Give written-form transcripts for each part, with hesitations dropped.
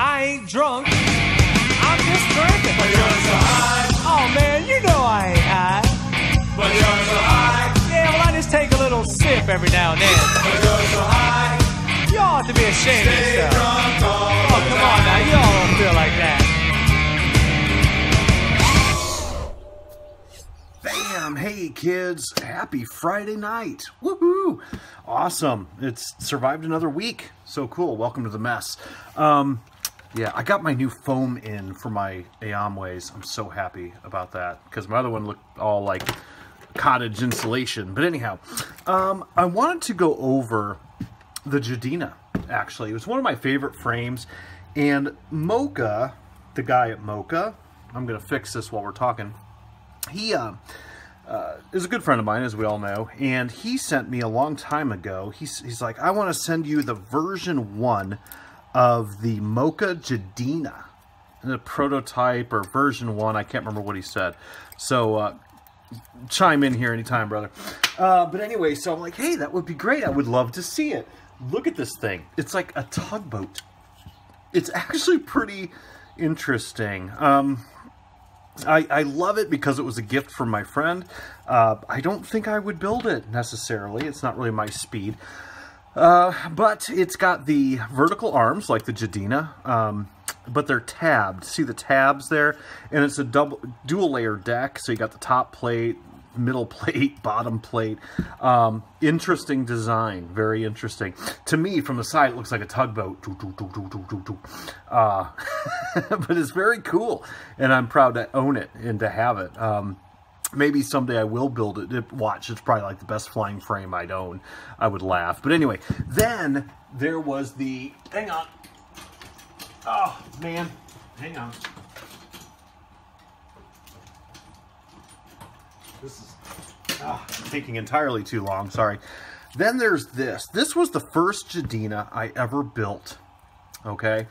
I ain't drunk, I'm just drinking. But you're so high. Oh man, you know I ain't high. But you're so high. Yeah, well I just take a little sip every now and then. But you're so high. You ought to be ashamed of Stay yourself. drunk all Oh, the come time. on now, you all don't feel like that. Bam! Hey kids, happy Friday night. Woohoo! Awesome. It's survived another week. So cool. Welcome to the mess. Yeah, I got my new foam in for my Ayamways. I'm so happy about that because my other one looked all like cottage insulation. But anyhow, I wanted to go over the Jadina, actually. It was one of my favorite frames. And Moka, the guy at Moka, I'm going to fix this while we're talking. He is a good friend of mine, as we all know, and he sent me a long time ago. He's like, I want to send you the version 1 of the Moka Jadina, the prototype or version 1. I can't remember what he said. So chime in here anytime, brother. But anyway, so I'm like, hey, that would be great. I would love to see it. Look at this thing. It's like a tugboat. It's actually pretty interesting. I love it because it was a gift from my friend. I don't think I would build it necessarily. It's not really my speed. But it's got the vertical arms like the Jadina, but they're tabbed. See the tabs there? And it's a dual layer deck. So you got the top plate, middle plate, bottom plate. Interesting design. Very interesting. To me, from the side, it looks like a tugboat. But it's very cool. And I'm proud to own it and to have it. Maybe someday I will build it. Watch, it's probably like the best flying frame I'd own. I would laugh. But anyway, then there was the... Hang on. Oh, man. Hang on. This is taking entirely too long, sorry. Then there's this. This was the first Jadina I ever built, okay?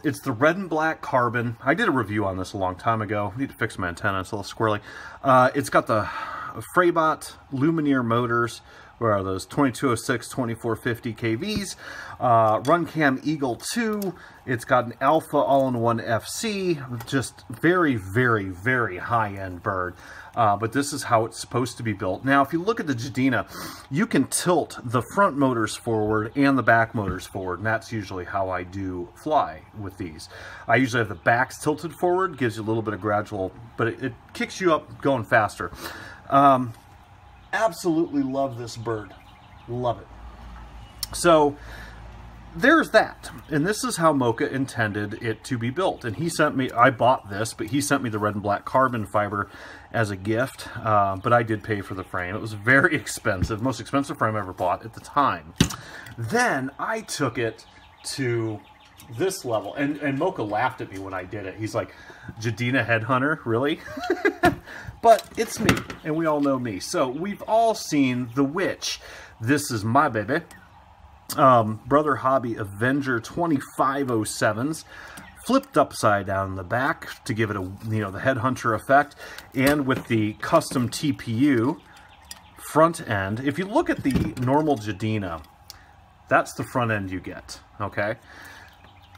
It's the red and black carbon. I did a review on this a long time ago. I need to fix my antenna, it's a little squirrely. It's got the Freibot Lumineer motors. Where are those? 2206, 2450 kVs. Runcam Eagle 2. It's got an Alpha all-in-one FC. Just very, very, very high-end bird. But this is how it's supposed to be built. Now, if you look at the Jadina, you can tilt the front motors forward and the back motors forward. And that's usually how I do fly with these. I usually have the backs tilted forward. Gives you a little bit of gradual, but it kicks you up going faster. Absolutely love this bird. Love it. So there's that. And this is how Moka intended it to be built. And he sent me, I bought this, but he sent me the red and black carbon fiber as a gift. But I did pay for the frame. It was very expensive. Most expensive frame I ever bought at the time. Then I took it to this level. And Moka laughed at me when I did it. He's like, Jadina headhunter? Really? But it's me, and we all know me. So we've all seen The Witch. This is my baby. Brother Hobby Avenger 2507s. Flipped upside down in the back to give it a, the headhunter effect. And with the custom TPU front end. If you look at the normal Jadina, that's the front end you get, okay?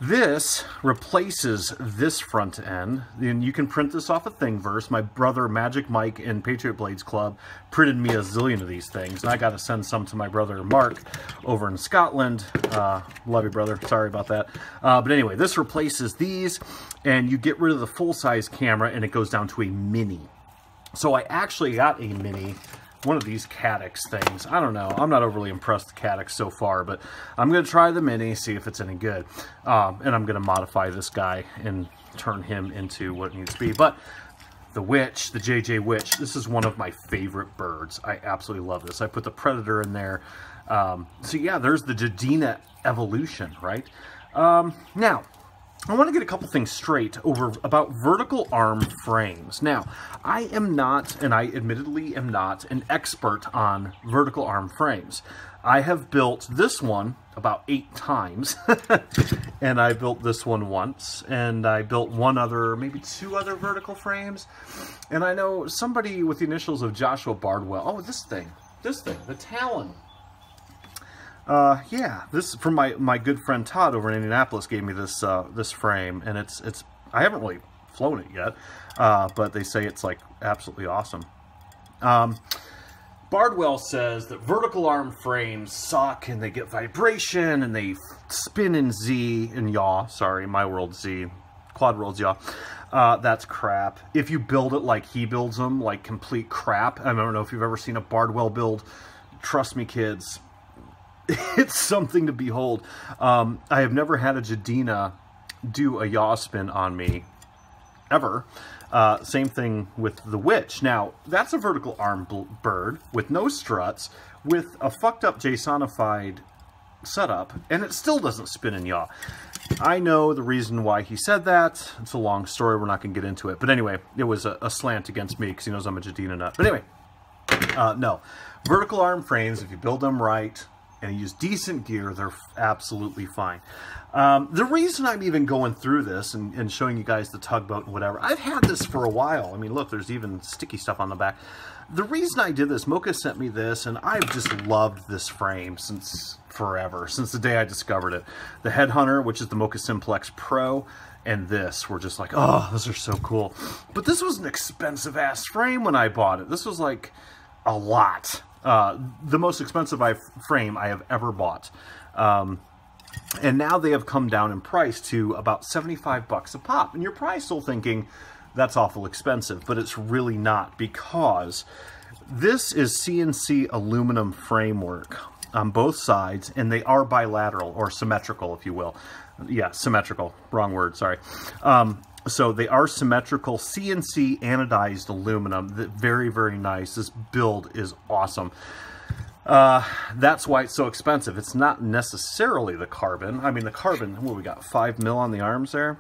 This replaces this front end, and you can print this off of Thingiverse. My brother Magic Mike and Patriot Blades Club printed me a zillion of these things, and I got to send some to my brother Mark over in Scotland. Love you, brother. Sorry about that. But anyway, this replaces these, and you get rid of the full-size camera, and it goes down to a mini. So I actually got a mini. One of these Caddx things. I don't know. I'm not overly impressed with Caddx so far, but I'm going to try the mini, see if it's any good. And I'm going to modify this guy and turn him into what it needs to be. But the Witch, the JJ Witch, this is one of my favorite birds. I absolutely love this. I put the Predator in there. So yeah, there's the Jadina evolution, right? Now, I want to get a couple things straight about vertical arm frames. Now, I am not, and I admittedly am not, an expert on vertical arm frames. I have built this one about 8 times, and I built this one once, and I built one other, maybe 2 other vertical frames, and I know somebody with the initials of Joshua Bardwell, oh, this thing, the Talon. Yeah, this from my good friend Todd over in Indianapolis gave me this this frame, and it's I haven't really flown it yet, but they say it's like absolutely awesome. Bardwell says that vertical arm frames suck and they get vibration and they spin in Z and yaw. Sorry, my world Z, quad world's yaw. That's crap. If you build it like he builds them, like complete crap. I don't know if you've ever seen a Bardwell build. Trust me, kids. It's something to behold. I have never had a Jadina do a yaw spin on me, ever. Same thing with the Witch. Now, that's a vertical arm bird with no struts, with a fucked up JSONified setup, and it still doesn't spin and yaw. I know the reason why he said that. It's a long story. We're not going to get into it. But anyway, it was a slant against me because he knows I'm a Jadina nut. But anyway, no. Vertical arm frames, if you build them right, and you use decent gear, they're absolutely fine. The reason I'm even going through this and showing you guys the tugboat and whatever, I've had this for a while. I mean, look, there's even sticky stuff on the back. The reason I did this, Moka sent me this, and I've just loved this frame since forever, since the day I discovered it. The Headhunter, which is the Moka Simplex Pro, and this were just like, oh, those are so cool. But this was an expensive-ass frame when I bought it. This was like a lot. The most expensive frame I have ever bought. And now they have come down in price to about 75 bucks a pop. And you're probably still thinking, that's awful expensive. But it's really not, because this is CNC aluminum framework on both sides. And they are bilateral, or symmetrical, if you will. Yeah, symmetrical. Wrong word, sorry. So they are symmetrical CNC anodized aluminum. Very, very nice. This build is awesome. That's why it's so expensive. It's not necessarily the carbon. I mean, the carbon, what we got, 5 mil on the arms there?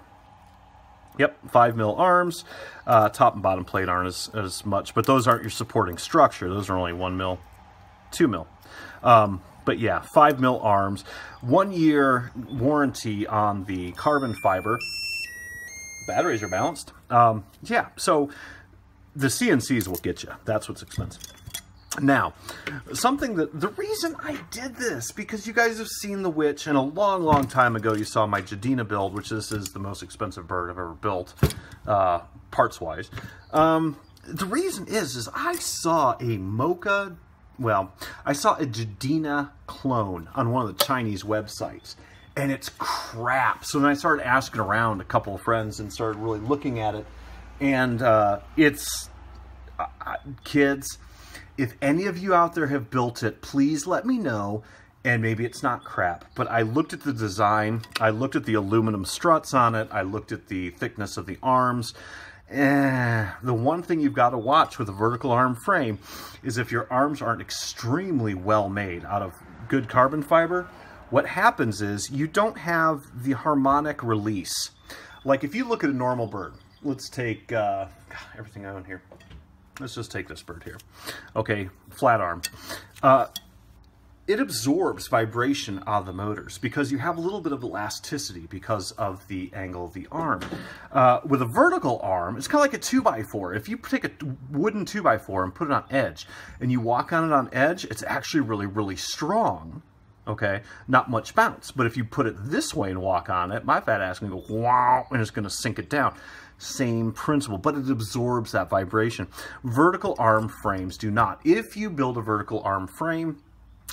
Yep, 5 mil arms. Top and bottom plate aren't as much, but those aren't your supporting structure. Those are only 1 mil, 2 mil. But yeah, 5 mil arms. 1 year warranty on the carbon fiber. Batteries are balanced. Yeah, so the CNCs will get you. That's what's expensive. Now, something that, the reason I did this, because you guys have seen the Witch, and a long, long time ago you saw my Jadina build, which this is the most expensive bird I've ever built, parts-wise. The reason is I saw a Moka, well, I saw a Jadina clone on one of the Chinese websites. And it's crap. So then I started asking around a couple of friends and started really looking at it. And it's, kids, if any of you out there have built it, please let me know. And maybe it's not crap. But I looked at the design. I looked at the aluminum struts on it. I looked at the thickness of the arms. The one thing you've got to watch with a vertical arm frame is if your arms aren't extremely well made out of good carbon fiber, what happens is you don't have the harmonic release. Like if you look at a normal bird, let's take everything I own here. Let's just take this bird here. Okay, flat arm. It absorbs vibration out of the motors because you have a little bit of elasticity because of the angle of the arm. With a vertical arm, it's kind of like a 2x4. If you take a wooden 2x4 and put it on edge and you walk on it on edge, it's actually really, really strong. Okay, not much bounce. But if you put it this way and walk on it, my fat ass is going to go wow, and it's going to sink it down. Same principle, but it absorbs that vibration. Vertical arm frames do not. If you build a vertical arm frame,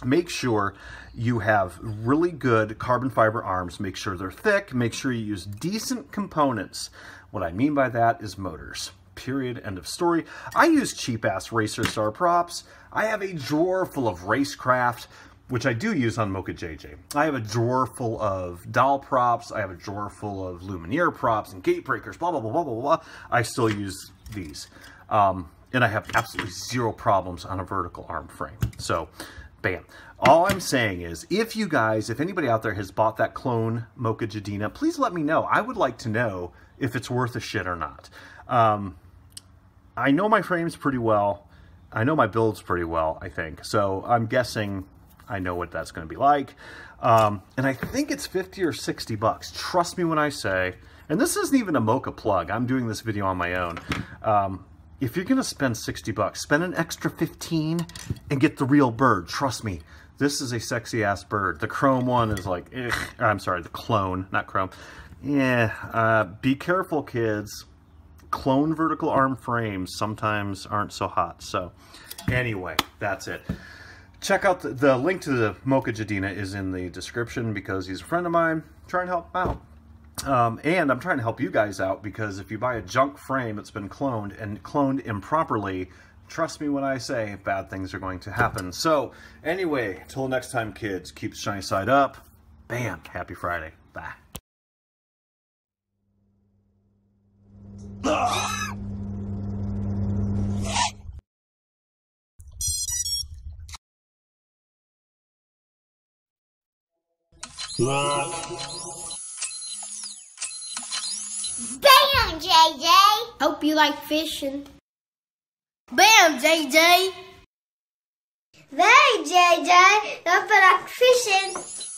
make sure you have really good carbon fiber arms. Make sure they're thick. Make sure you use decent components. What I mean by that is motors. Period. End of story. I use cheap-ass Racer Star props. I have a drawer full of Racecraft, which I do use on Moka JJ. I have a drawer full of doll props. I have a drawer full of Lumineer props and gate breakers, blah, blah, blah, blah, blah, blah. I still use these. And I have absolutely zero problems on a vertical arm frame. So, bam. All I'm saying is, if you guys, if anybody out there has bought that clone Moka Jadina, please let me know. I would like to know if it's worth a shit or not. I know my frames pretty well. I know my builds pretty well, I think. So, I'm guessing I know what that's going to be like. And I think it's 50 or 60 bucks. Trust me when I say, and this isn't even a Moka plug. I'm doing this video on my own. If you're going to spend 60 bucks, spend an extra 15 and get the real bird. Trust me, This is a sexy ass bird. The chrome one is like, ugh. I'm sorry, the clone, not chrome. Yeah, be careful, kids. Clone vertical arm frames sometimes aren't so hot. So anyway, that's it. Check out the link to the Moka Jadina is in the description because he's a friend of mine. Trying to help him out. And I'm trying to help you guys out because if you buy a junk frame that's been cloned and cloned improperly, trust me when I say bad things are going to happen. So anyway, till next time, kids, keep the shiny side up. Bam. Happy Friday. Bye. Bam, JJ! Hope you like fishing. Bam, JJ! Hey, JJ! Hope you like fishing.